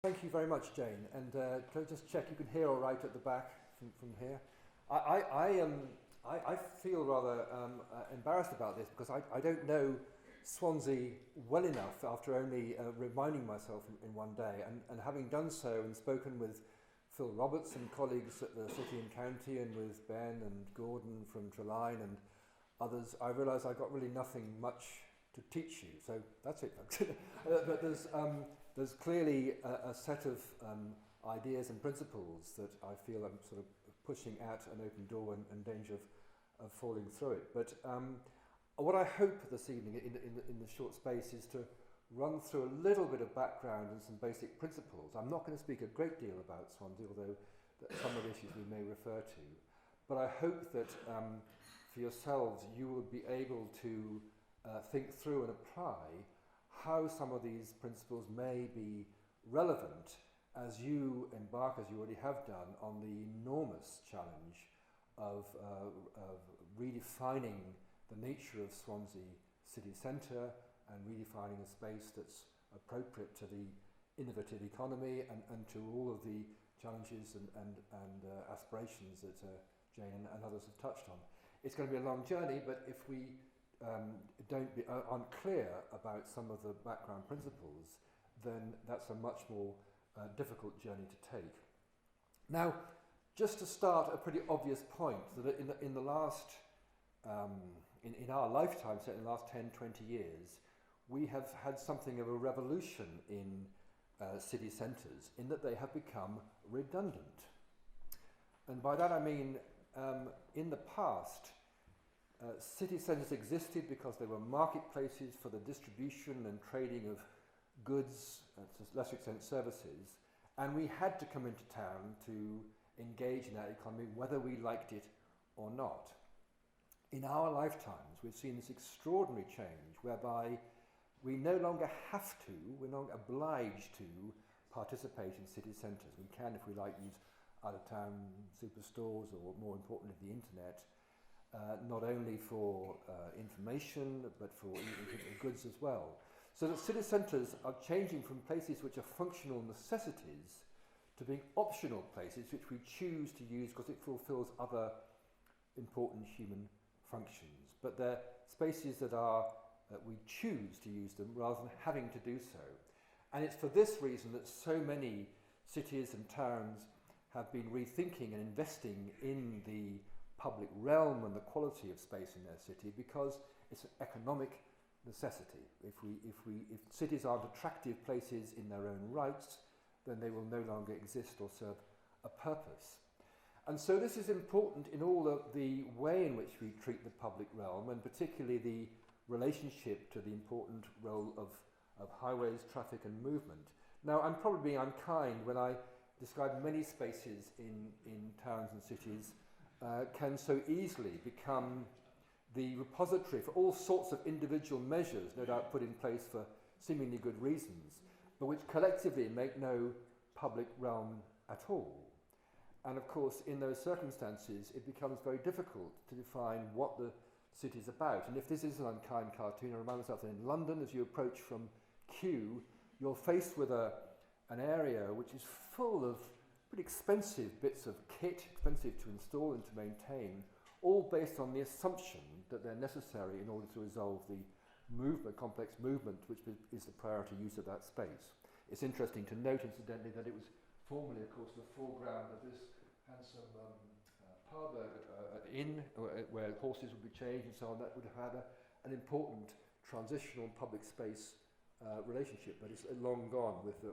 Thank you very much, Jane. And can I just check you can hear all right at the back from here? I feel rather embarrassed about this because I don't know Swansea well enough after only reminding myself in one day. And having done so and spoken with Phil Roberts and colleagues at the City and County and with Ben and Gordon from Trelline and others, I realise I got really nothing much to teach you. So that's it, folks. But there's clearly a set of ideas and principles that I feel I'm sort of pushing at an open door and danger of falling through it. But what I hope this evening in the short space is to run through a little bit of background and some basic principles. I'm not going to speak a great deal about Swansea, although some of the issues we may refer to. But I hope that for yourselves you will be able to think through and apply how some of these principles may be relevant as you embark, as you already have done, on the enormous challenge of redefining the nature of Swansea city centre and redefining a space that's appropriate to the innovative economy and to all of the challenges and aspirations that Jane and others have touched on. It's going to be a long journey, but if we aren't clear about some of the background principles, then that's a much more difficult journey to take. Now, just to start, a pretty obvious point that in the last, in our lifetime, so in the last 10, 20 years, we have had something of a revolution in city centres in that they have become redundant. And by that I mean, in the past, city centres existed because they were marketplaces for the distribution and trading of goods, to a lesser extent services, and we had to come into town to engage in that economy whether we liked it or not. In our lifetimes, we've seen this extraordinary change whereby we no longer have to, we're not obliged to participate in city centres. We can, if we like, use out-of-town superstores or, more importantly, the internet, not only for information but for goods as well. So that city centres are changing from places which are functional necessities to being optional places which we choose to use because it fulfills other important human functions. But they're spaces that we choose to use them rather than having to do so. And it's for this reason that so many cities and towns have been rethinking and investing in the public realm and the quality of space in their city because it's an economic necessity. If cities aren't attractive places in their own rights, then they will no longer exist or serve a purpose. And so this is important in all of the way in which we treat the public realm, and particularly the relationship to the important role of highways, traffic and movement. Now, I'm probably being unkind when I describe many spaces in towns and cities can so easily become the repository for all sorts of individual measures, no doubt put in place for seemingly good reasons, but which collectively make no public realm at all. And of course, in those circumstances, it becomes very difficult to define what the city is about. And if this is an unkind cartoon, I remind myself that in London, as you approach from Kew, you're faced with an area which is full of pretty expensive bits of kit, expensive to install and to maintain, all based on the assumption that they're necessary in order to resolve the movement, complex movement, which is the priority use of that space. It's interesting to note, incidentally, that it was formerly, of course, the foreground of this handsome pub inn where horses would be changed and so on. That would have had an important transitional public space relationship, but it's long gone with the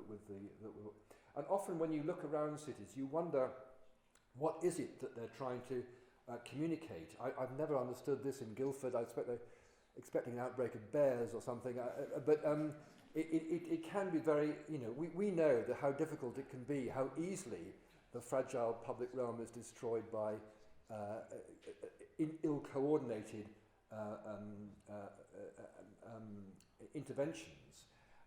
and often when you look around cities, you wonder what is it that they're trying to communicate. I've never understood this in Guildford. I expect they're expecting an outbreak of bears or something, but it can be very, we know that how difficult it can be, how easily the fragile public realm is destroyed by ill-coordinated interventions.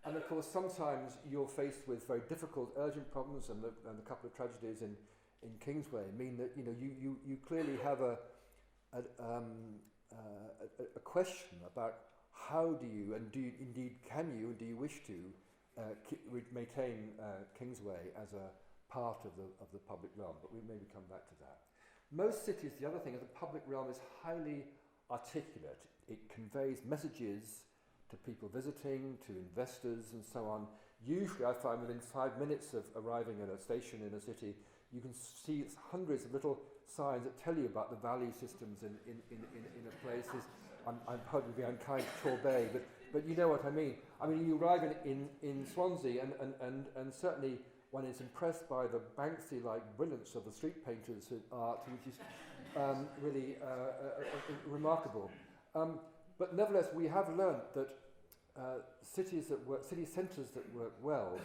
And of course, sometimes you're faced with very difficult, urgent problems, and a couple of tragedies in Kingsway mean that you clearly have a question about how do you, and do you indeed can you, and do you wish to maintain Kingsway as a part of the public realm, but we maybe come back to that. Most cities, the other thing is the public realm is highly articulate. It conveys messages to people visiting, to investors and so on. Usually I find within 5 minutes of arriving at a station in a city, you can see hundreds of little signs that tell you about the value systems in a place. I'm probably be unkind to Torbay, but you know what I mean. I mean, you arrive in Swansea and certainly one is impressed by the Banksy-like brilliance of the street painters' art, which is really remarkable. But nevertheless, we have learned that city centres that work well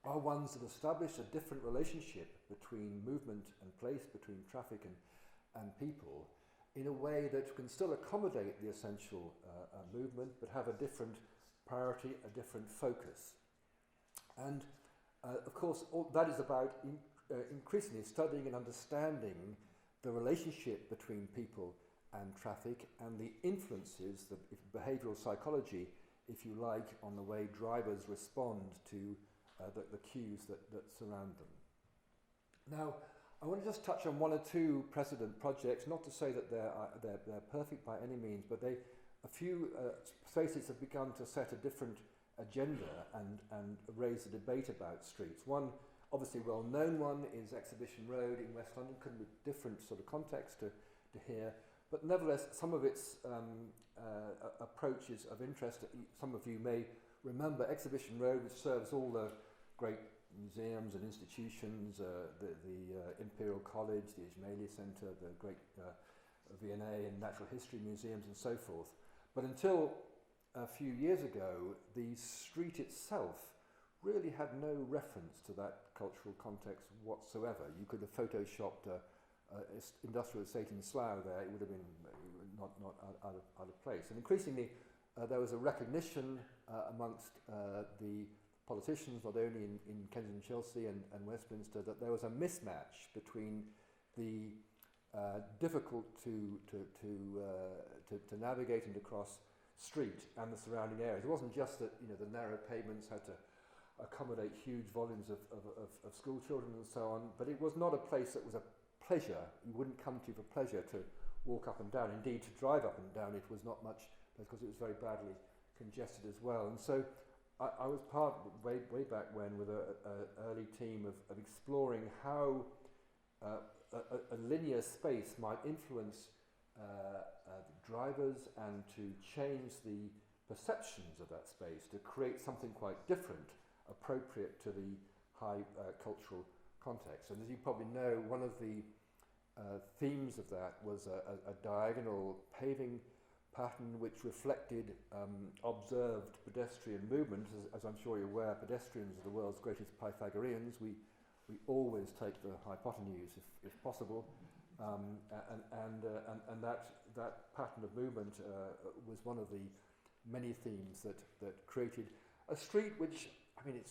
are ones that establish a different relationship between movement and place, between traffic and people, in a way that can still accommodate the essential movement, but have a different priority, a different focus. And of course, all that is about increasingly studying and understanding the relationship between people and traffic and the influences, the behavioural psychology, if you like, on the way drivers respond to the cues that surround them. Now, I want to just touch on one or two precedent projects, not to say that they're perfect by any means, but a few spaces have begun to set a different agenda and raise a debate about streets. One, obviously well-known one, is Exhibition Road in West London, could be different sort of context to here, but nevertheless, some of its approaches of interest. Some of you may remember Exhibition Road, which serves all the great museums and institutions, the Imperial College, the Ismaili Centre, the great V&A and Natural History Museums and so forth. But until a few years ago, the street itself really had no reference to that cultural context whatsoever. You could have photoshopped industrial estate in Slough there, it would have been not out of place. And increasingly, there was a recognition amongst the politicians, not only in Kensington, Chelsea and Westminster, that there was a mismatch between the difficult to navigate and to cross street and the surrounding areas. It wasn't just that the narrow pavements had to accommodate huge volumes of school children and so on, but it was not a place that was a pleasure. You wouldn't come to for pleasure to walk up and down. Indeed, to drive up and down, it was not much, because it was very badly congested as well. And so I was part, way back when, with an early team of exploring how a linear space might influence drivers and to change the perceptions of that space, to create something quite different, appropriate to the high cultural context. And as you probably know, one of the themes of that was a diagonal paving pattern which reflected observed pedestrian movement. As I'm sure you're aware, pedestrians are the world's greatest Pythagoreans. We always take the hypotenuse if possible, and that pattern of movement was one of the many themes that created a street which, I mean,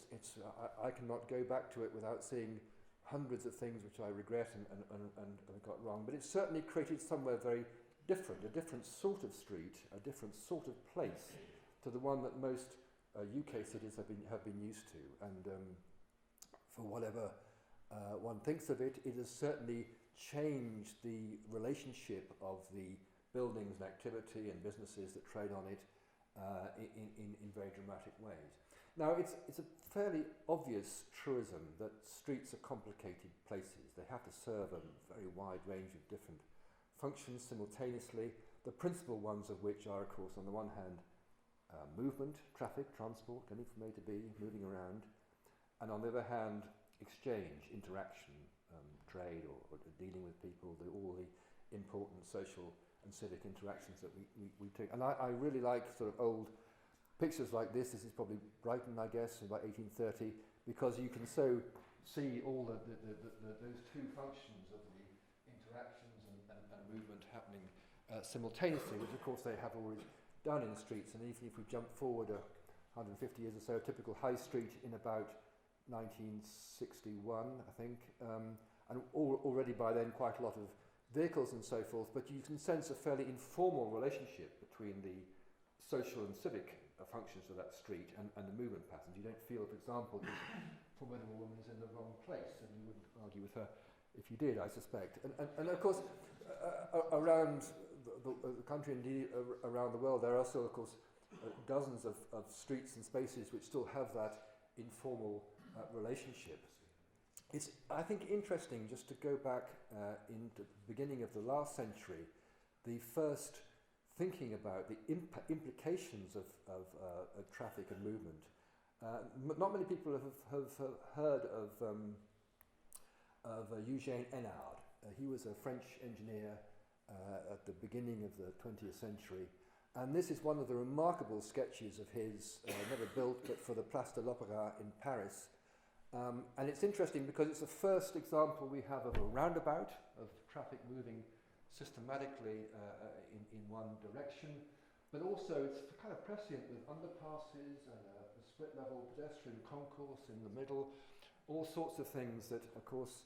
I cannot go back to it without seeing hundreds of things which I regret and got wrong, but it certainly created somewhere very different, a different sort of street, a different sort of place to the one that most UK cities have been used to. And for whatever one thinks of it, it has certainly changed the relationship of the buildings and activity and businesses that trade on it in very dramatic ways. Now, it's a fairly obvious truism that streets are complicated places. They have to serve a very wide range of different functions simultaneously, the principal ones of which are, of course, on the one hand, movement, traffic, transport, getting from A to B, moving around, and on the other hand, exchange, interaction, trade, or dealing with people, all the important social and civic interactions that we take. And I really like sort of old pictures like this. This is probably Brighton, I guess, about 1830, because you can so see all those two functions of the interactions and movement happening simultaneously, which of course they have always done in streets. And even if we jump forward 150 years or so, a typical high street in about 1961, I think, and already by then quite a lot of vehicles and so forth, but you can sense a fairly informal relationship between the social and civic functions of that street and the movement patterns. You don't feel, for example, this formidable woman is in the wrong place, and you wouldn't argue with her if you did, I suspect. And of course, around the country, indeed around the world, there are still, of course, dozens of streets and spaces which still have that informal relationship. It's, I think, interesting just to go back into the beginning of the last century, the first thinking about the implications of traffic and movement. Not many people have heard of Eugène Hénard. He was a French engineer at the beginning of the 20th century, and this is one of the remarkable sketches of his, never built, but for the Place de l'Opéra in Paris. And it's interesting because it's the first example we have of a roundabout, of traffic moving systematically in one direction, but also it's kind of prescient with underpasses and a split-level pedestrian concourse in the middle, all sorts of things that, of course,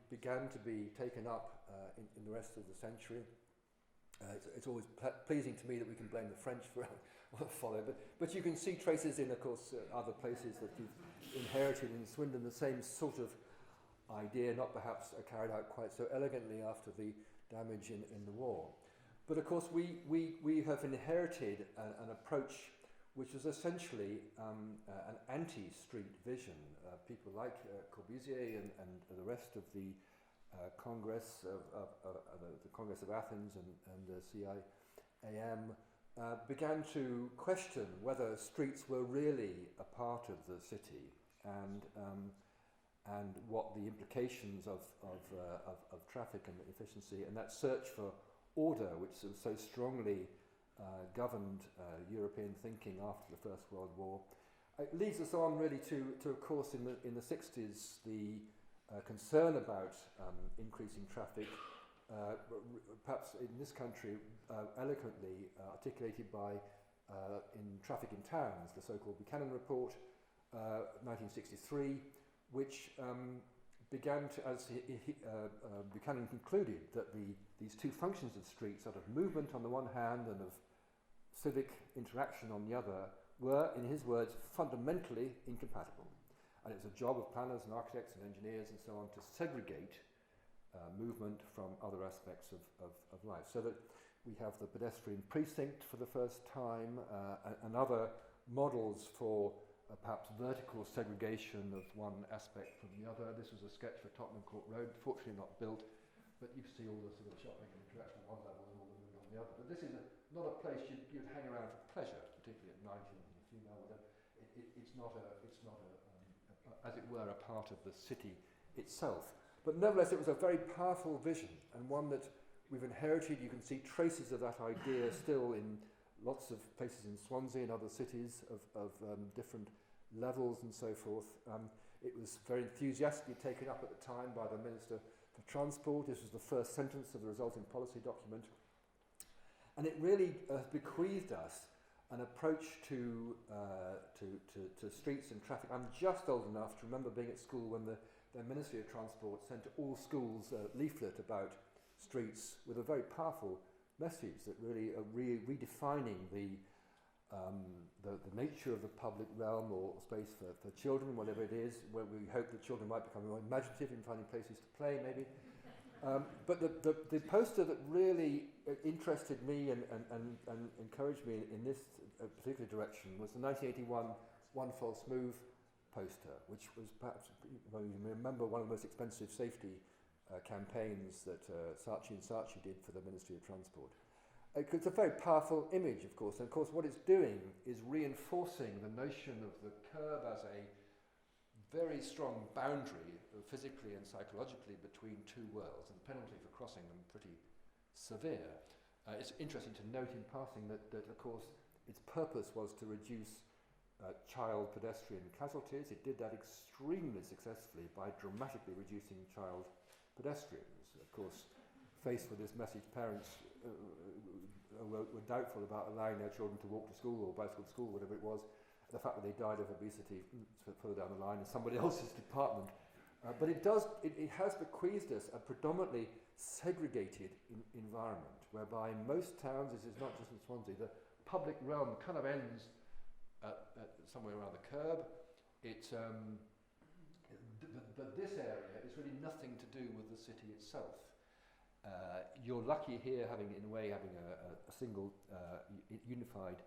began to be taken up in the rest of the century. It's always pleasing to me that we can blame the French for what followed, but you can see traces in, of course, other places that you've inherited in Swindon, the same sort of idea, not perhaps carried out quite so elegantly after the damage in the war. But of course we have inherited an approach which is essentially an anti-street vision. People like Corbusier and the rest of the Congress the Congress of Athens and the CIAM began to question whether streets were really a part of the city and what the implications of traffic and efficiency, and that search for order, which so strongly governed European thinking after the First World War. It leads us on really to of course, in the 60s, the concern about increasing traffic, perhaps in this country eloquently articulated by in Traffic in Towns, the so-called Buchanan Report, 1963, which began to, as Buchanan concluded, that these two functions of streets, sort of movement on the one hand and of civic interaction on the other, were, in his words, fundamentally incompatible. And it was a job of planners and architects and engineers and so on to segregate movement from other aspects of life. So that we have the pedestrian precinct for the first time and other models for perhaps vertical segregation of one aspect from the other. This was a sketch for Tottenham Court Road, fortunately not built, but you see all the sort of shopping and interaction on one level and all the movement on the other. But this is not a place you'd hang around for pleasure, particularly at night in a female weather. It's not as it were, a part of the city itself. But nevertheless, it was a very powerful vision, and one that we've inherited. You can see traces of that idea still in lots of places in Swansea and other cities of different levels and so forth. It was very enthusiastically taken up at the time by the Minister for Transport. This was the first sentence of the resulting policy document. And it really bequeathed us an approach to streets and traffic. I'm just old enough to remember being at school when the Ministry of Transport sent to all schools a leaflet about streets with a very powerful message that really redefining the nature of the public realm or space for children, whatever it is, where we hope that children might become more imaginative in finding places to play, maybe. But the poster that really interested me and encouraged me in this particular direction was the 1981 One False Move poster, which was perhaps, well, you remember, one of the most expensive safety campaigns that Saatchi & Saatchi did for the Ministry of Transport. It's a very powerful image, of course, and of course what it's doing is reinforcing the notion of the curb as a very strong boundary, physically and psychologically, between two worlds, and the penalty for crossing them pretty severe. It's interesting to note in passing that of course its purpose was to reduce child pedestrian casualties. It did that extremely successfully by dramatically reducing child pedestrians. Of course, faced with this message, parents were doubtful about allowing their children to walk to school or bicycle to school, whatever it was. The fact that they died of obesity further down the line is somebody else's department. But it has bequeathed us a predominantly segregated environment, whereby in most towns, this is not just in Swansea, the public realm kind of ends at somewhere around the curb. But this area is really nothing to do with the city itself. You're lucky here having a single unified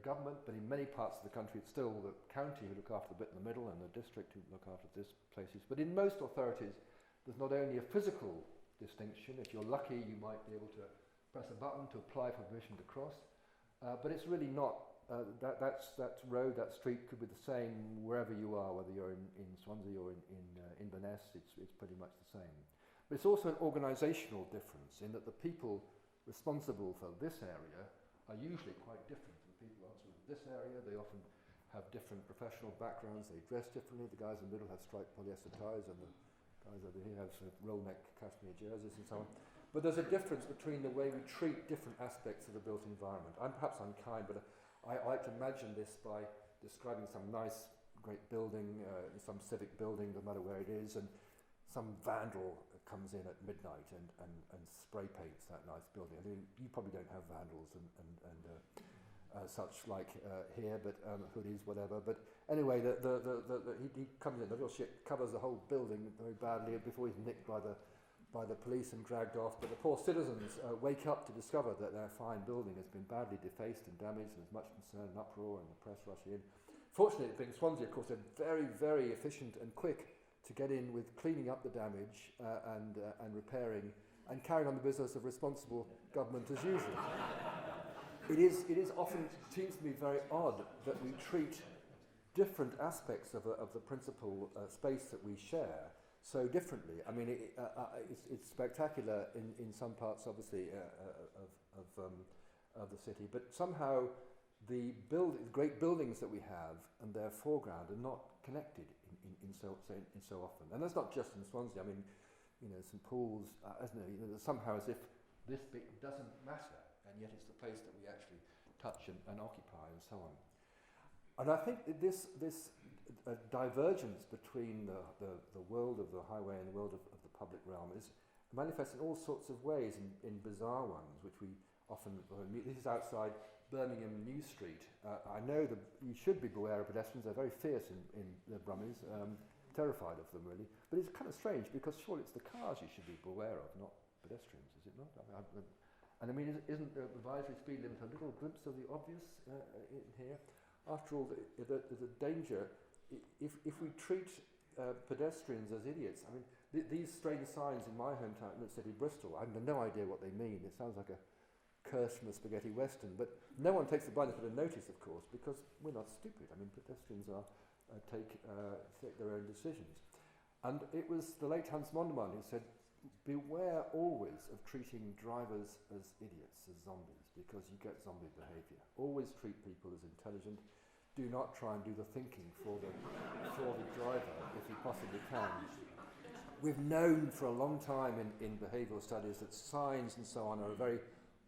government, but in many parts of the country it's still the county who look after the bit in the middle and the district who look after this places. But in most authorities there's not only a physical distinction. If you're lucky you might be able to press a button to apply for permission to cross, but it's really not. That road, that street could be the same wherever you are, whether you're in Swansea or in Inverness, it's pretty much the same. But it's also an organisational difference in that the people responsible for this area are usually quite different from the people responsible for this area. They often have different professional backgrounds, they dress differently. The guys in the middle have striped polyester ties and the guys over here have sort of roll-neck cashmere jerseys and so on. But there's a difference between the way we treat different aspects of the built environment. I'm perhaps unkind, but I like to imagine this by describing some nice, great building, some civic building, no matter where it is, and some vandal comes in at midnight and spray paints that nice building. I mean, you probably don't have vandals and such like here, but hoodies, whatever. But anyway, he comes in, the little shit covers the whole building very badly before he's nicked by the police and dragged off. But the poor citizens wake up to discover that their fine building has been badly defaced and damaged, and there's much concern and uproar, and the press rush in. Fortunately, being Swansea, of course, they're very, very efficient and quick to get in with cleaning up the damage and repairing and carrying on the business of responsible government as usual. It is often, seems to me very odd that we treat different aspects of the principal space that we share so differently. I mean, it's spectacular in some parts, obviously, of the city, but somehow the great buildings that we have and their foreground are not connected in so often. And that's not just in Swansea. I mean, St Paul's, isn't it? Somehow as if this bit doesn't matter, and yet it's the place that we actually touch and occupy, and so on. And I think that this divergence between the world of the highway and the world of the public realm is manifest in all sorts of ways, in bizarre ones, which we often meet. This is outside Birmingham New Street. I know that you should be beware of pedestrians. They're very fierce in the Brummies, terrified of them really. But it's kind of strange because surely it's the cars you should be beware of, not pedestrians, is it not? And I mean, isn't the advisory speed limit a little glimpse of the obvious in here? After all, there's a danger if we treat pedestrians as idiots. I mean, these strange signs in my hometown, in the city, Bristol, I have no idea what they mean. It sounds like a curse from a spaghetti western, but no one takes the benefit of notice, of course, because we're not stupid. I mean, pedestrians take their own decisions. And it was the late Hans Mondemann who said, beware always of treating drivers as idiots, as zombies, because you get zombie behaviour. Always treat people as intelligent. Do not try and do the thinking for the driver if you possibly can. We've known for a long time in behavioural studies that signs and so on are a very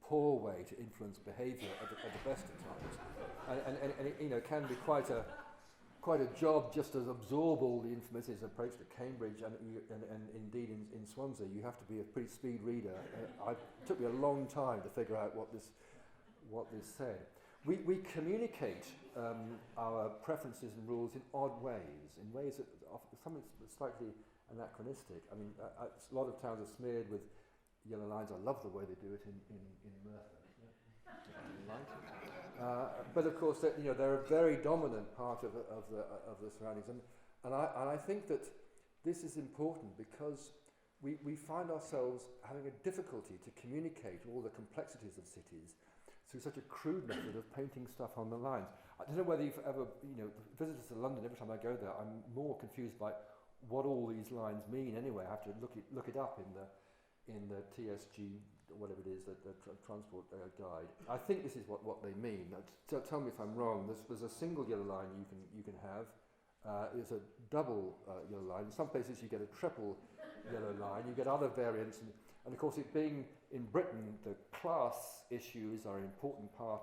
poor way to influence behaviour at the best of times, and it can be quite a job just to absorb all the information. It's an approach to Cambridge and indeed in Swansea. You have to be a pretty speed reader. It took me a long time to figure out what this said. We communicate our preferences and rules in odd ways, in ways that something slightly anachronistic. I mean, a lot of towns are smeared with yellow lines. I love the way they do it in Merthyr. But of course, they're a very dominant part of the surroundings, and I think that this is important because we find ourselves having a difficulty to communicate all the complexities of cities through such a crude method of painting stuff on the lines. I don't know whether you've ever, visitors to London. Every time I go there, I'm more confused by what all these lines mean. Anyway, I have to look it up in the TSG, whatever it is, the transport guide. I think this is what they mean. So tell me if I'm wrong. There's a single yellow line you can have. There's a double yellow line. In some places you get a triple yellow line. You get other variants, and of course, it being in Britain, the class issues are an important part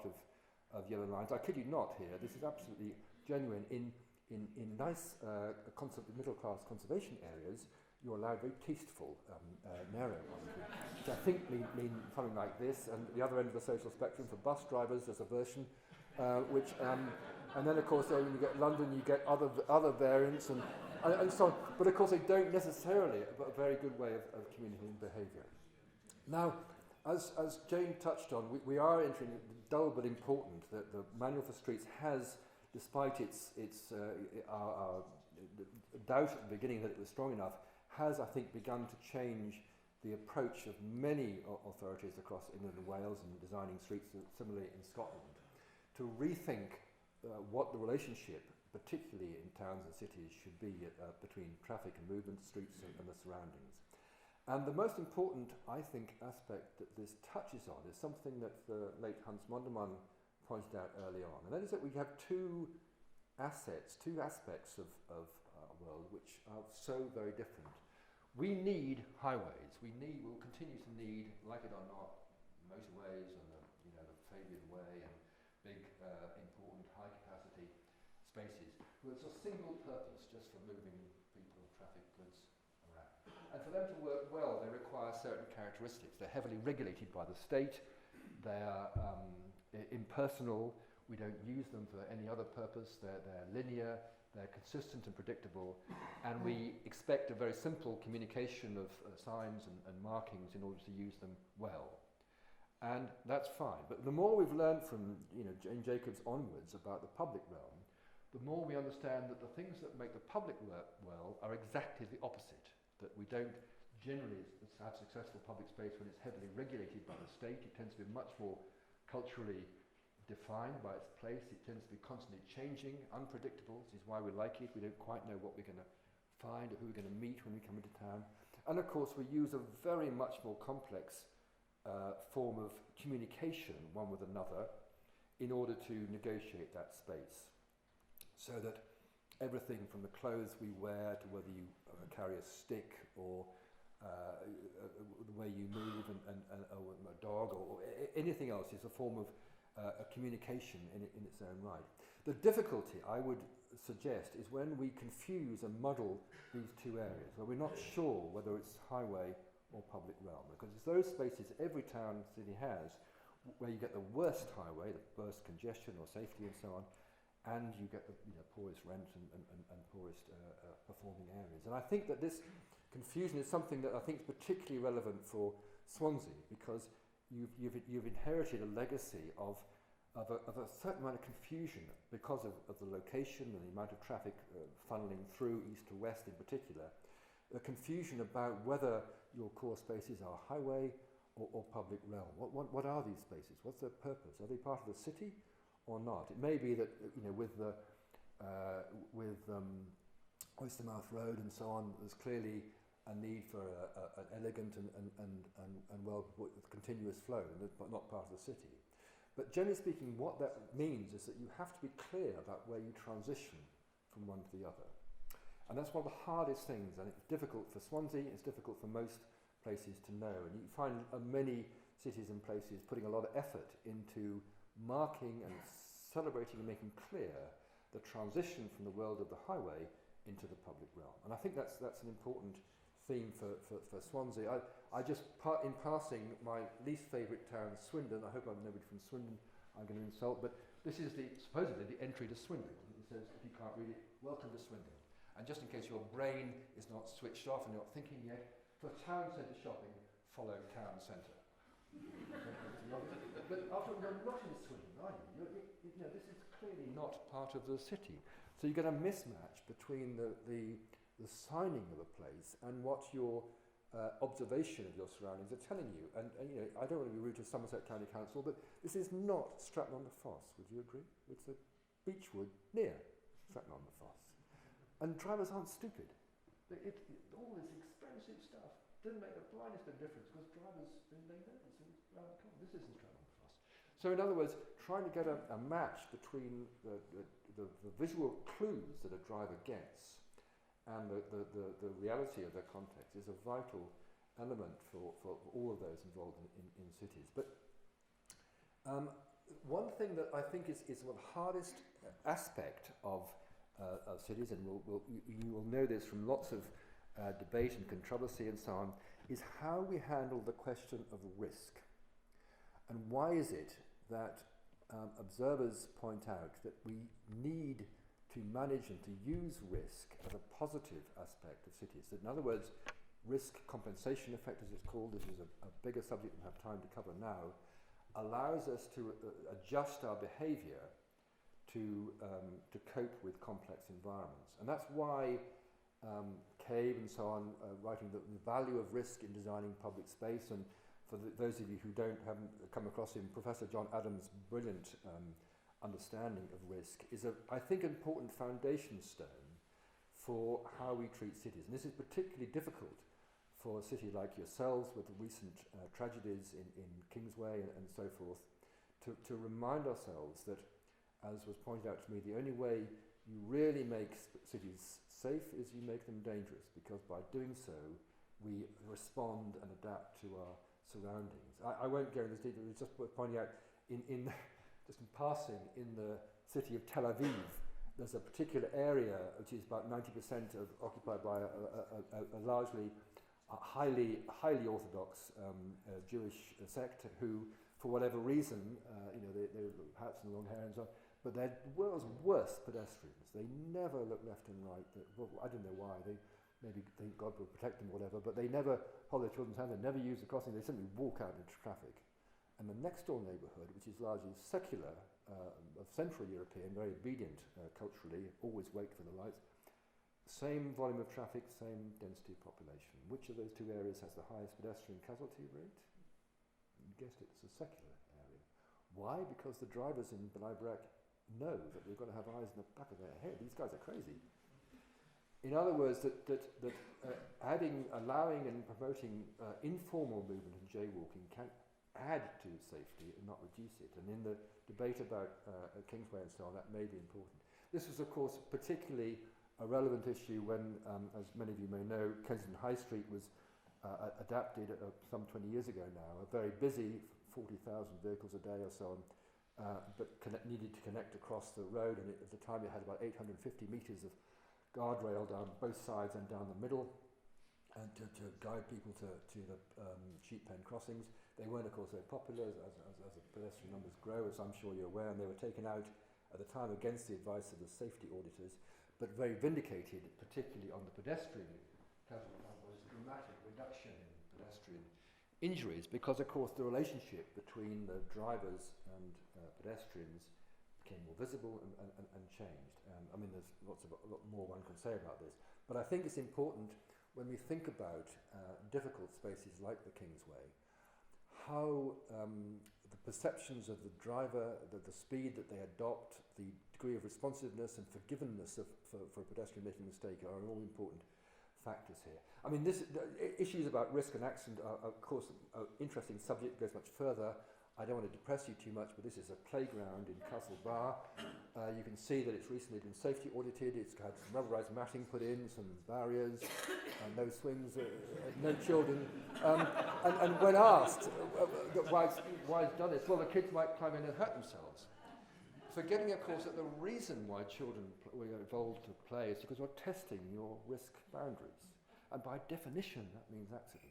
of yellow lines. I kid you not here. This is absolutely genuine. In in nice middle-class conservation areas, you're allowed very tasteful, narrow ones, which I think mean something like this. And the other end of the social spectrum for bus drivers, there's a version, and then of course when you get London, you get other variants and so on. But of course they don't necessarily have a very good way of communicating behaviour. Now, as Jane touched on, we are entering dull but important that the Manual for Streets has, despite its our doubt at the beginning that it was strong enough, has, I think, begun to change the approach of many authorities across England and Wales in designing streets, similarly in Scotland, to rethink what the relationship, particularly in towns and cities, should be between traffic and movement, streets and the surroundings. And the most important, I think, aspect that this touches on is something that the late Hans Mondermann pointed out early on, and that is that we have two aspects of our world which are so very different. We need highways. We'll continue to need, like it or not, motorways and the Fabian Way and big, important, high-capacity spaces. Well, it's a single purpose, just for moving people, traffic, goods around. And for them to work well, they require certain characteristics. They're heavily regulated by the state. They're impersonal. We don't use them for any other purpose. They're linear. They're consistent and predictable, and we expect a very simple communication of signs and markings in order to use them well. And that's fine. But the more we've learned from Jane Jacobs onwards about the public realm, the more we understand that the things that make the public work well are exactly the opposite, that we don't generally have successful public space when it's heavily regulated by the state. It tends to be much more culturally defined by its place. It tends to be constantly changing, unpredictable. This is why we like it. We don't quite know what we're going to find or who we're going to meet when we come into town. And of course we use a very much more complex form of communication one with another in order to negotiate that space. So that everything from the clothes we wear to whether you carry a stick or the way you move and a dog or anything else is a form of a communication in its own right. The difficulty, I would suggest, is when we confuse and muddle these two areas, where we're not sure whether it's highway or public realm, because it's those spaces every town and city has where you get the worst highway, the worst congestion or safety and so on, and you get the poorest rent and poorest performing areas. And I think that this confusion is something that I think is particularly relevant for Swansea, because you've inherited a legacy of a certain amount of confusion because of the location and the amount of traffic funneling through east to west in particular. The confusion about whether your core spaces are highway or public realm. What are these spaces? What's their purpose? Are they part of the city or not? It may be that with Oystermouth Road and so on, there's clearly a need for an elegant and well continuous flow, but not part of the city. But generally speaking, what that means is that you have to be clear about where you transition from one to the other. And that's one of the hardest things, and it's difficult for Swansea, it's difficult for most places to know. And you find many cities and places putting a lot of effort into marking and celebrating and making clear the transition from the world of the highway into the public realm. And I think that's an important theme for Swansea. I just, in passing, my least favourite town, Swindon, I hope I'm nobody from Swindon I'm going to insult, but this is supposedly the entry to Swindon. It says, if you can't read it, welcome to Swindon. And just in case your brain is not switched off and you're not thinking yet, for town centre shopping, follow town centre. But after all, you're not in Swindon, are you? This is clearly not part of the city. So you get a mismatch between the signing of a place and what your observation of your surroundings are telling you. And I don't want to be rude to Somerset County Council, but this is not Stratton-on-the-Foss, would you agree? It's a beechwood near Stratton-on-the-Foss. And drivers aren't stupid. All this expensive stuff didn't make the blindest bit of difference because drivers, they know it's around the corner. This isn't Stratton-on-the-Foss. So in other words, trying to get a match between the visual clues that a driver gets and the reality of their context is a vital element for all of those involved in cities. But one thing that I think is the hardest aspect of of cities, and you will know this from lots of debate and controversy and so on, is how we handle the question of risk. And why is it that observers point out that we need to manage and to use risk as a positive aspect of cities? That in other words, risk compensation effect, as it's called, this is a bigger subject we don't have time to cover now, allows us to adjust our behaviour to cope with complex environments. And that's why Cave and so on, writing the value of risk in designing public space, and for those of you who haven't come across him, Professor John Adams' brilliant understanding of risk is I think, important foundation stone for how we treat cities. And this is particularly difficult for a city like yourselves with the recent tragedies in Kingsway and so forth, to remind ourselves that, as was pointed out to me, the only way you really make cities safe is you make them dangerous, because by doing so we respond and adapt to our surroundings. I won't go into this detail, it's just pointing out just in passing, in the city of Tel Aviv, there's a particular area which is about 90% occupied by a largely highly orthodox Jewish sect who, for whatever reason, they hats and long hair and so on, but they're the world's worst pedestrians. They never look left and right. I don't know why. They maybe think God will protect them or whatever, but they never hold their children's hand. They never use the crossing. They simply walk out into traffic. And the next door neighbourhood, which is largely secular, of Central European, very obedient culturally, always wait for the lights, same volume of traffic, same density of population. Which of those two areas has the highest pedestrian casualty rate? You guessed it, it's a secular area. Why? Because the drivers in Bnei Brak know that they've got to have eyes in the back of their head. These guys are crazy. In other words, allowing and promoting informal movement and jaywalking can add to safety and not reduce it. And in the debate about Kingsway and so on, that may be important. This was, of course, particularly a relevant issue when, as many of you may know, Kensington High Street was adapted some 20 years ago now, a very busy 40,000 vehicles a day or so on, but needed to connect across the road, and at the time it had about 850 metres of guardrail down both sides and down the middle, and to guide people to the sheep pen crossings. They weren't, of course, very popular as the pedestrian numbers grow, as I'm sure you're aware, and they were taken out at the time against the advice of the safety auditors, but very vindicated, particularly on the pedestrian casualty numbers, dramatic reduction in pedestrian injuries, because, of course, the relationship between the drivers and pedestrians became more visible and changed. I mean, there's a lot more one can say about this, but I think it's important when we think about difficult spaces like the Kingsway, how the perceptions of the driver, the speed that they adopt, the degree of responsiveness and forgiveness for a pedestrian making a mistake are all important factors here. I mean, issues about risk and accident are, of course, an interesting subject, goes much further. I don't want to depress you too much, but this is a playground in Castle Bar. You can see that it's recently been safety audited. It's had some rubberized matting put in, some barriers, no swings, no children. And when asked why it's done this, well, the kids might climb in and hurt themselves. Forgetting, of course, that the reason why children were evolved to play is because you're testing your risk boundaries. And by definition, that means accidents.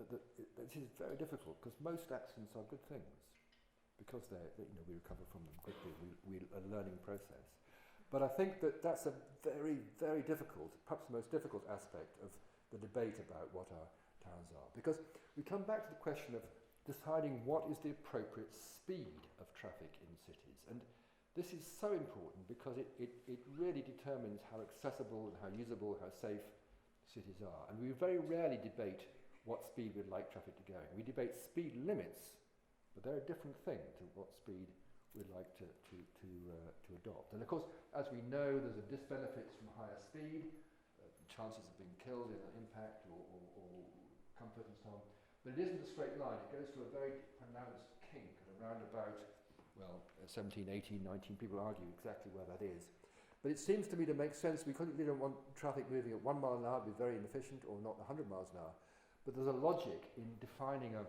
It is very difficult, because most accidents are good things, because we recover from them quickly. We a learning process. But I think that's a very, very difficult, perhaps the most difficult aspect of the debate about what our towns are, because we come back to the question of deciding what is the appropriate speed of traffic in cities. And this is so important, because it really determines how accessible and how usable, how safe cities are. And we very rarely debate what speed we'd like traffic to go. We debate speed limits, but they're a different thing to what speed we'd like to adopt. And of course, as we know, there's a disbenefits from higher speed, chances of being killed in an impact or comfort and so on. But it isn't a straight line. It goes to a very pronounced kink at around about, 17, 18, 19, people argue exactly where that is. But it seems to me to make sense. We don't want traffic moving at 1 mile an hour, it'd be very inefficient, or not 100 miles an hour. But there's a logic in defining an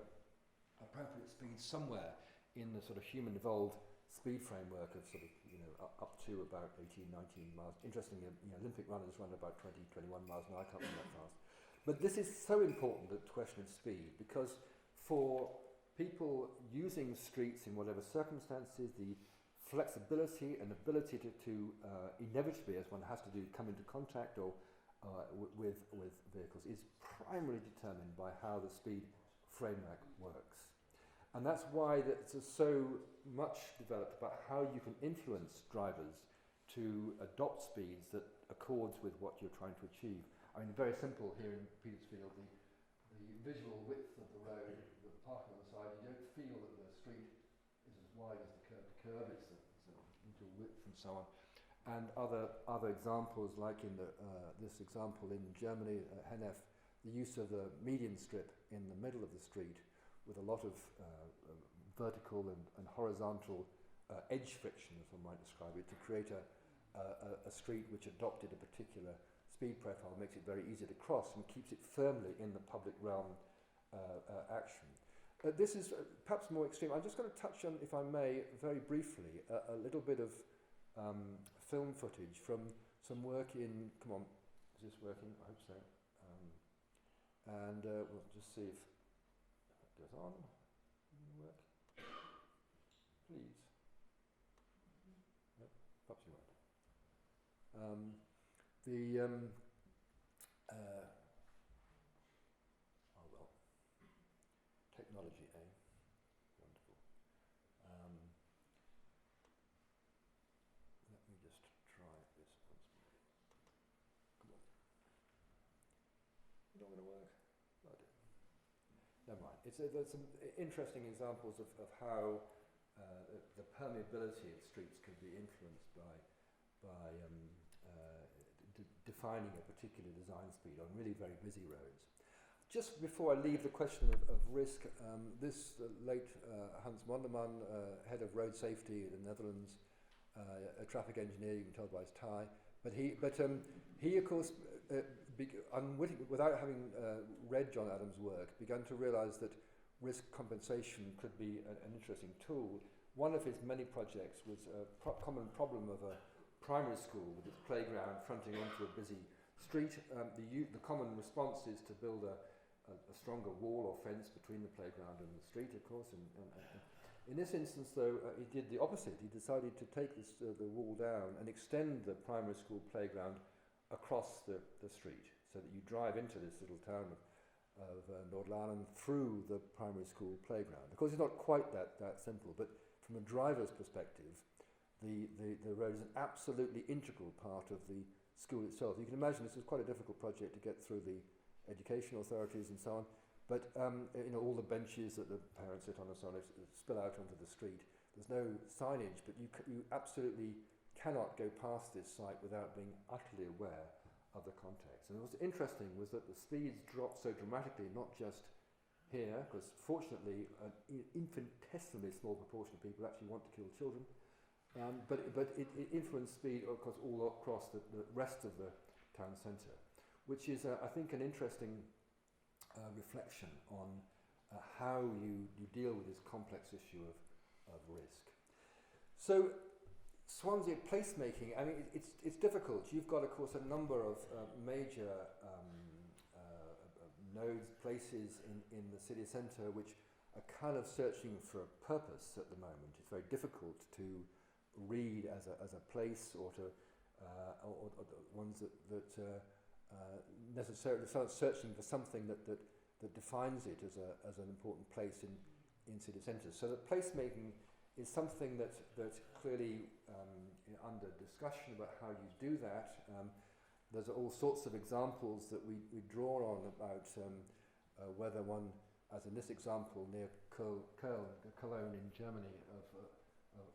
appropriate speed somewhere in the sort of human evolved speed framework of sort of, up to about 18, 19 miles. Interestingly, Olympic runners run about 20, 21 miles an hour. I can't run that fast. But this is so important, the question of speed, because for people using streets in whatever circumstances, the flexibility and ability to inevitably, as one has to do, come into contact or with vehicles is primarily determined by how the speed framework works. And that's why it's so much developed about how you can influence drivers to adopt speeds that accords with what you're trying to achieve. I mean, very simple here in Petersfield, the visual width of the road, the parking on the side, you don't feel that the street is as wide as the curb is the visual width and so on. And other examples, like in this example in Germany, Hennef, the use of the median strip in the middle of the street with a lot of vertical and horizontal edge friction, as one might describe it, to create a street which adopted a particular speed profile, makes it very easy to cross and keeps it firmly in the public realm action. This is perhaps more extreme. I'm just going to touch on, if I may, very briefly, a little bit of film footage from some work in, come on, is this working? I hope so. And we'll just see if it goes on. Work. Please. No, perhaps you're right. Oh well. Technology, eh? Wonderful. Let me just try this once more. Come on. Not going to work? No, I didn't. Never mind. There's some interesting examples of how the permeability of streets can be influenced by defining a particular design speed on really very busy roads. Just before I leave the question of risk, this late Hans Monderman, head of road safety in the Netherlands, a traffic engineer, you can tell by his tie, but he of course, without having read John Adams' work, began to realise that risk compensation could be an interesting tool. One of his many projects was a common problem of a primary school with its playground fronting onto a busy street. The common response is to build a stronger wall or fence between the playground and the street, of course. And in this instance, though, he did the opposite. He decided to take the wall down and extend the primary school playground across the street, so that you drive into this little town of Noord-Laan through the primary school playground. Of course, it's not quite that simple, but from a driver's perspective, the road is an absolutely integral part of the school itself. You can imagine this was quite a difficult project to get through the education authorities and so on, but all the benches that the parents sit on and so on spill out onto the street. There's no signage, but you absolutely cannot go past this site without being utterly aware of the context. And what's interesting was that the speeds dropped so dramatically, not just here, because fortunately an infinitesimally small proportion of people actually want to kill children, but it influenced speed, of course, all across the rest of the town centre, which is, I think, an interesting reflection on how you deal with this complex issue of risk. So, Swansea placemaking, I mean, it's difficult. You've got, of course, a number of major nodes, places in the city centre which are kind of searching for a purpose at the moment. It's very difficult to read as a place or to or ones that necessarily start searching for something that defines it as an important place in city centres. So that placemaking is something that clearly under discussion about how you do that. There's all sorts of examples that we draw on about whether one, as in this example near Cologne in Germany, of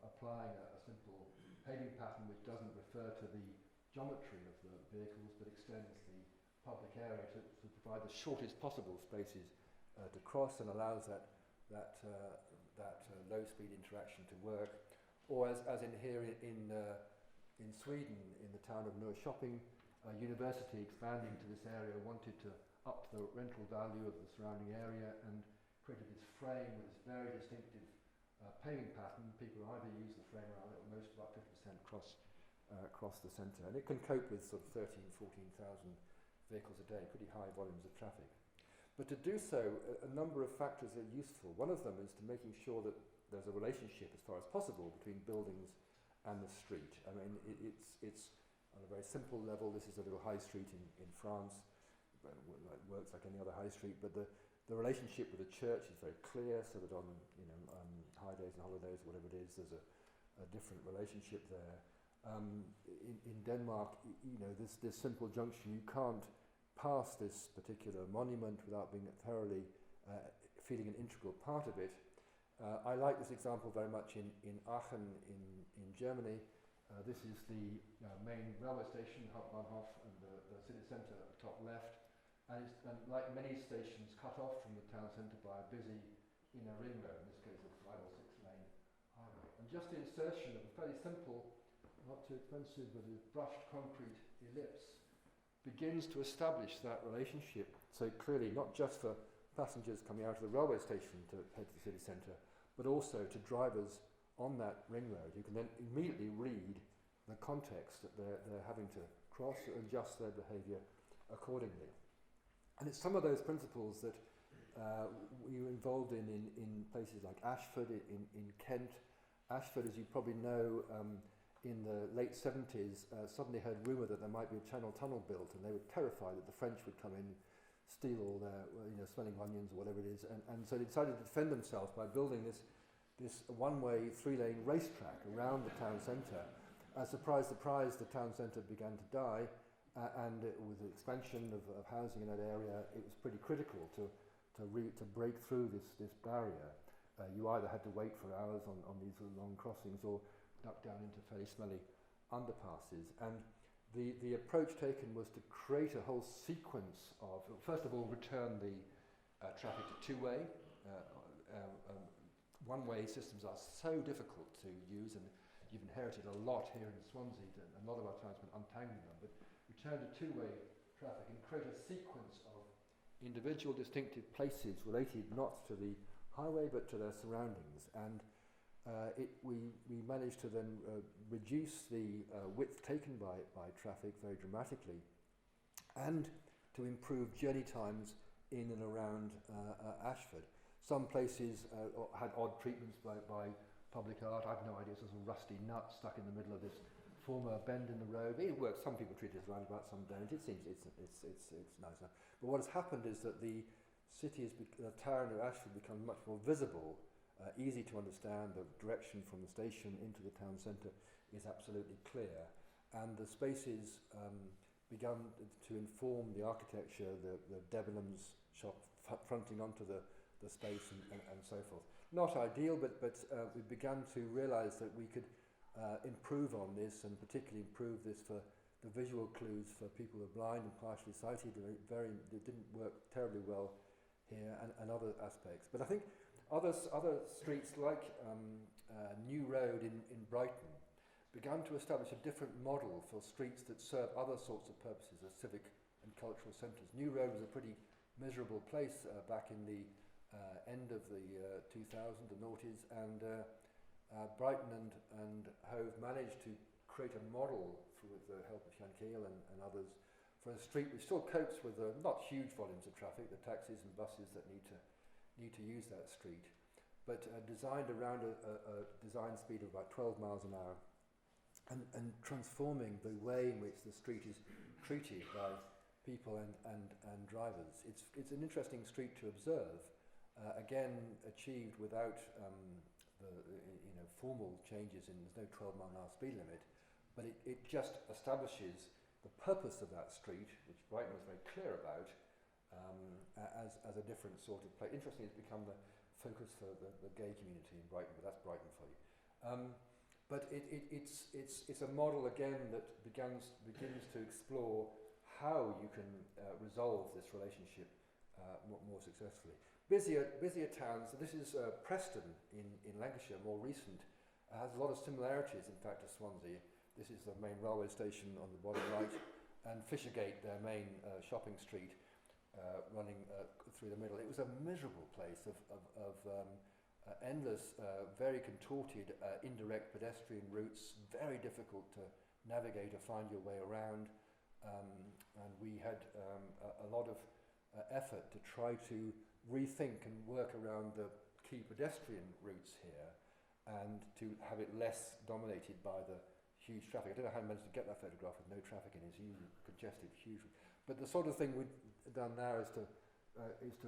applying a simple paving pattern which doesn't refer to the geometry of the vehicles but extends the public area to provide the shortest possible spaces to cross and allows that low-speed interaction to work, or as in here in Sweden, in the town of Norrköping, a university expanding to this area wanted to up the rental value of the surrounding area and created this frame with this very distinctive paving pattern. People either use the frame around it or most about 50% across the centre. And it can cope with sort of 14,000 vehicles a day, pretty high volumes of traffic. But to do so, a number of factors are useful. One of them is to making sure that there's a relationship as far as possible between buildings and the street. I mean, it's on a very simple level. This is a little high street in France. It works like any other high street, but the relationship with the church is very clear, so that on high days and holidays, whatever it is, there's a different relationship there. In Denmark, this simple junction, you can't pass this particular monument without being thoroughly feeling an integral part of it. I like this example very much in Aachen in Germany. This is the main railway station, Hauptbahnhof, and the city centre at the top left. And like many stations, cut off from the town centre by a busy inner ring road, in this case a 5 or 6 lane highway. And just the insertion of a fairly simple, not too expensive, but a brushed concrete ellipse begins to establish that relationship so clearly, not just for passengers coming out of the railway station to head to the city centre, but also to drivers on that ring road. You can then immediately read the context that they're having to cross and adjust their behaviour accordingly. And it's some of those principles that we were involved in places like Ashford in Kent. Ashford, as you probably know, in the late 70s, suddenly heard rumour that there might be a Channel Tunnel built, and they were terrified that the French would come in, steal all their, smelling onions or whatever it is, and so they decided to defend themselves by building this one-way, 3-lane racetrack around the town centre. Surprise, surprise, the town centre began to die, and with the expansion of housing in that area, it was pretty critical to break through this barrier. You either had to wait for hours on these long crossings or duck down into fairly smelly underpasses. And the approach taken was to create a whole sequence of, first of all, return the traffic to two-way. One-way systems are so difficult to use, and you've inherited a lot here in Swansea, and a lot of our time spent untangling them, but return to two-way traffic and create a sequence of individual distinctive places related not to the highway but to their surroundings. And we managed to then reduce the width taken by traffic very dramatically, and to improve journey times in and around Ashford. Some places had odd treatments by public art. I've no idea, it's a rusty nut stuck in the middle of this former bend in the road. It works. Some people treat it as roundabout, some don't. It seems it's nice enough. But what has happened is that the town of Ashford becomes much more visible, easy to understand. The direction from the station into the town centre is absolutely clear, and the spaces begun to inform the architecture. The Debenhams shop fronting onto the space and so forth. Not ideal, but we began to realise that we could improve on this, and particularly improve this for the visual clues for people who are blind and partially sighted. It didn't work terribly well here, and other aspects. But I think other streets like New Road in Brighton began to establish a different model for streets that serve other sorts of purposes as civic and cultural centres. New Road was a pretty miserable place back in the end of the 2000s, the noughties, and Brighton and Hove managed to create a model with the help of Shankiel and others for a street which still copes with not huge volumes of traffic, the taxis and buses that need to use that street, but designed around a design speed of about 12 miles an hour, and transforming the way in which the street is treated by people and drivers. It's an interesting street to observe. Again, achieved without formal changes there's no 12-mile-an-hour speed limit, but it just establishes the purpose of that street, which Brighton was very clear about, as a different sort of place. Interestingly, it's become the focus for the gay community in Brighton, but that's Brighton for you. But it's a model again that begins to explore how you can resolve this relationship more successfully. Busier towns. So this is Preston in Lancashire, more recent, has a lot of similarities, in fact, to Swansea. This is the main railway station on the bottom right, and Fishergate, their main shopping street, running through the middle. It was a miserable place of endless, very contorted, indirect pedestrian routes, very difficult to navigate or find your way around. And we had a lot of effort to try to rethink and work around the key pedestrian routes here and to have it less dominated by the huge traffic. I don't know how I managed to get that photograph with no traffic in it. It's usually congested hugely. But the sort of thing we've done now is to,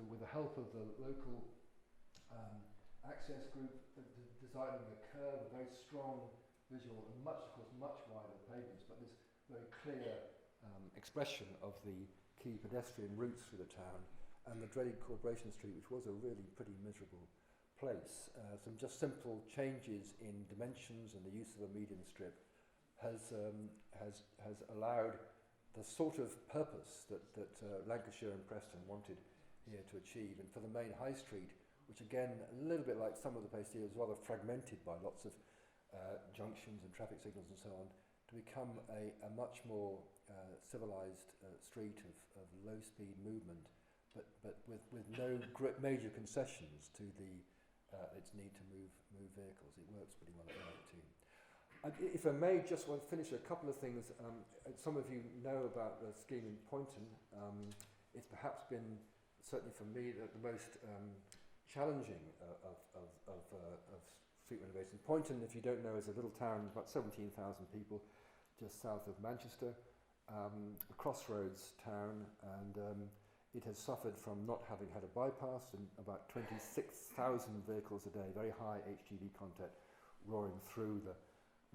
with the help of the local access group, designing a curve, a very strong visual, and much wider pavements, but this very clear expression of the key pedestrian routes through the town, and the dreaded Corporation Street, which was a really pretty miserable place. Some just simple changes in dimensions and the use of a median strip has allowed the sort of purpose that Lancashire and Preston wanted here to achieve. And for the main high street, which again, a little bit like some of the places here, is rather fragmented by lots of junctions and traffic signals and so on, to become a much more civilized street of low-speed movement, but with no major concessions to its need to move vehicles. It works pretty well at night too. If I may, just want to finish a couple of things. Some of you know about the scheme in Poynton. It's perhaps been, certainly for me, the most challenging of street renovation. Poynton, if you don't know, is a little town, about 17,000 people, just south of Manchester, a crossroads town, and it has suffered from not having had a bypass, and about 26,000 vehicles a day, very high HGV content, roaring through the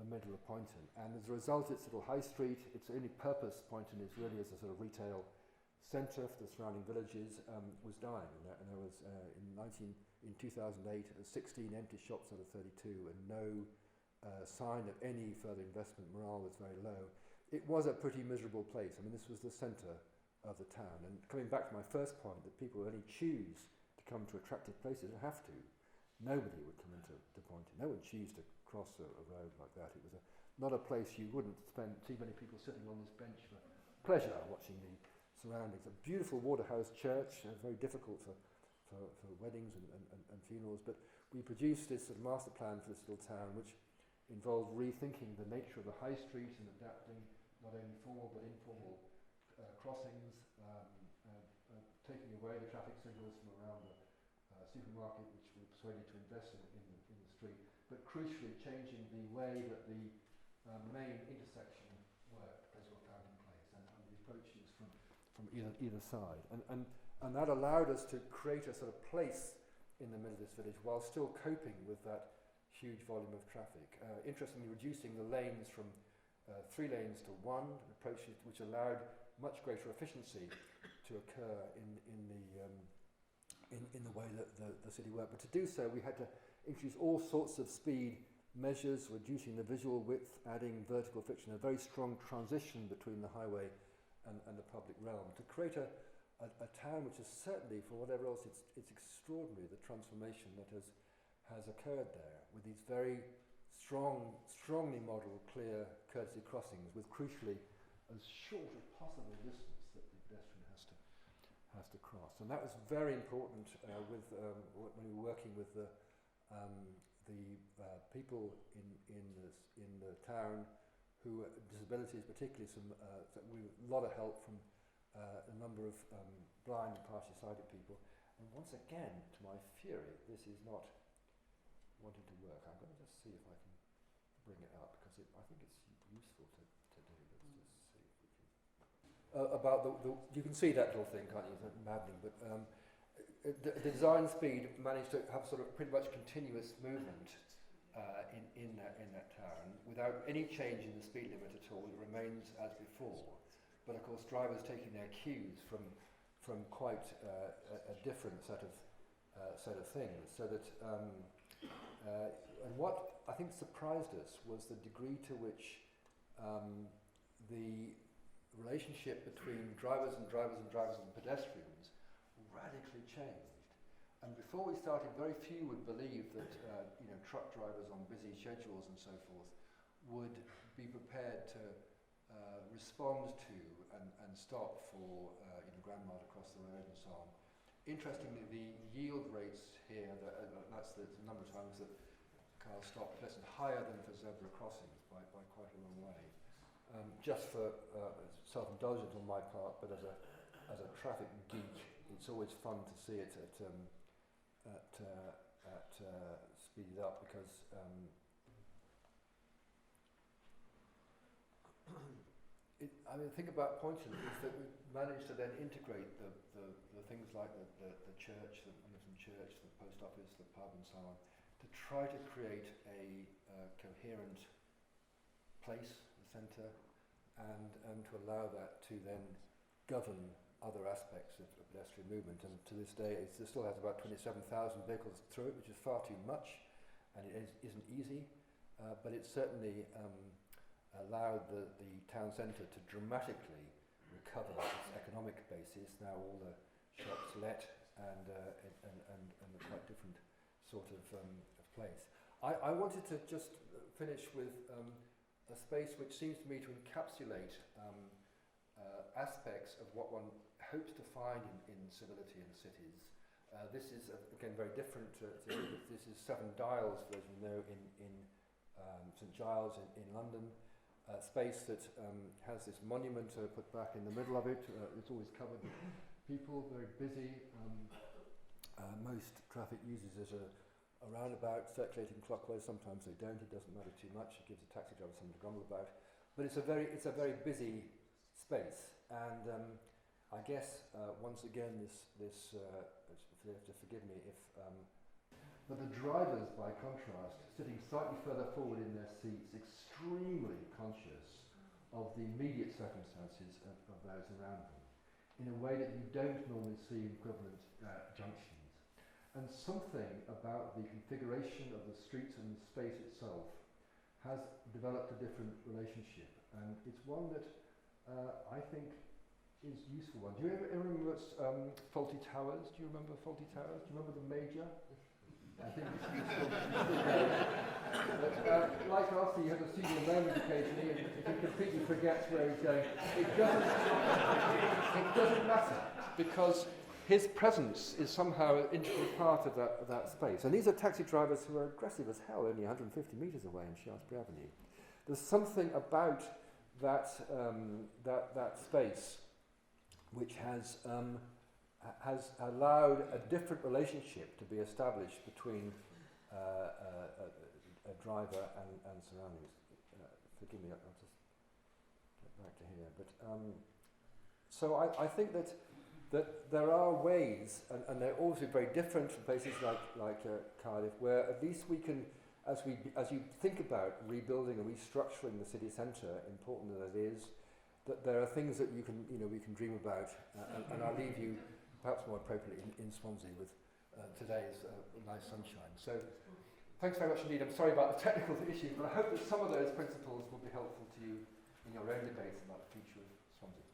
middle of Poynton. And as a result, its little high street, its only purpose, Poynton, is really as a sort of retail centre for the surrounding villages, was dying. And there was, in 2008, 16 empty shops out of 32, and no sign of any further investment. Morale was very low. It was a pretty miserable place. I mean, this was the centre of the town. And coming back to my first point, that people only choose to come to attractive places, they have to. Nobody would come into Poynton. No one choose to cross a road like that. It was not a place you wouldn't see many people sitting on this bench for pleasure, watching the surroundings. A beautiful Waterhouse church, very difficult for weddings and funerals, but we produced this sort of master plan for this little town, which involved rethinking the nature of the high street and adapting not only formal but informal crossings, taking away the traffic signals from around the supermarket, which we were persuaded to invest in the street, but crucially changing the way that the main intersection worked as were found in place, and the approaches from either side. And that allowed us to create a sort of place in the middle of this village while still coping with that huge volume of traffic. Interestingly, reducing the lanes from 3 lanes to 1, approaches which allowed much greater efficiency to occur in the way that the city worked. But to do so, we had to introduce all sorts of speed measures, reducing the visual width, adding vertical friction, a very strong transition between the highway and the public realm, to create a town which is certainly, for whatever else, it's extraordinary, the transformation that has occurred there, with these very strongly modelled, clear courtesy crossings, with crucially as short as possible distance that the pedestrian has to cross. And that was very important when we were working with the people in the town who disabilities, particularly a lot of help from a number of blind and partially sighted people. And once again, to my fury, this is not wanting to work. I'm going to just see if I can bring it up, because I think it's useful to do. Let's just see if we can. About you can see that little thing, can't you? It's maddening, but the design speed managed to have sort of pretty much continuous movement in that town without any change in the speed limit at all. It remains as before, but of course drivers taking their cues from quite a different set of things. So that and what I think surprised us was the degree to which the relationship between drivers and pedestrians radically changed. And before we started, very few would believe that truck drivers on busy schedules and so forth would be prepared to respond to and stop for grandma to cross the road and so on interestingly, the yield rates here, that's the number of times that cars stop less and higher than for zebra crossings by quite a long way. Just for self-indulgence on my part, but as a traffic geek, it's always fun to see it speeded up because I mean, the thing about Poynton is that we managed to then integrate the things like the church, the Hamilton Church, the post office, the pub, and so on, to try to create a coherent place, the centre, and to allow that to then govern other aspects of pedestrian movement. And to this day, it still has about 27,000 vehicles through it, which is far too much, and it isn't easy, but it certainly allowed the town centre to dramatically recover its economic basis. Now all the shops let and a quite different sort of place. I wanted to just finish with a space which seems to me to encapsulate aspects of what one hopes to find in civility in cities. This is again very different to this is Seven Dials, for those you know, in St Giles in London. Space that has this monument put back in the middle of it. It's always covered with people, very busy. Most traffic uses it a roundabout circulating clockwise. Sometimes they don't. It doesn't matter too much. It gives a taxi driver something to grumble about. But it's a very busy space. And I guess once again, this you have to forgive me if. But the drivers, by contrast, sitting slightly further forward in their seats, extremely conscious of the immediate circumstances of those around them, in a way that you don't normally see in equivalent junctions. And something about the configuration of the streets and the space itself has developed a different relationship, and it's one that I think is a useful one. Do you ever remember Faulty Towers? Do you remember Faulty Towers? Do you remember the Major? I think it's useful. Like us, he has a single moment occasionally, and if he completely forgets where he's going, it doesn't matter, because his presence is somehow an integral part of that space. And these are taxi drivers who are aggressive as hell, only 150 metres away in Shaftesbury Avenue. There's something about that space which has allowed a different relationship to be established between a driver and surroundings. Forgive me, I'll just get back to here. But so I think that there are ways, and they're also very different from places like Cardiff, where at least we can, as you think about rebuilding and restructuring the city centre, important that it is, that there are things that we can dream about, and I'll leave you perhaps more appropriately in Swansea with today's nice sunshine. So thanks very much indeed. I'm sorry about the technical issues, but I hope that some of those principles will be helpful to you in your own debates about the future of Swansea.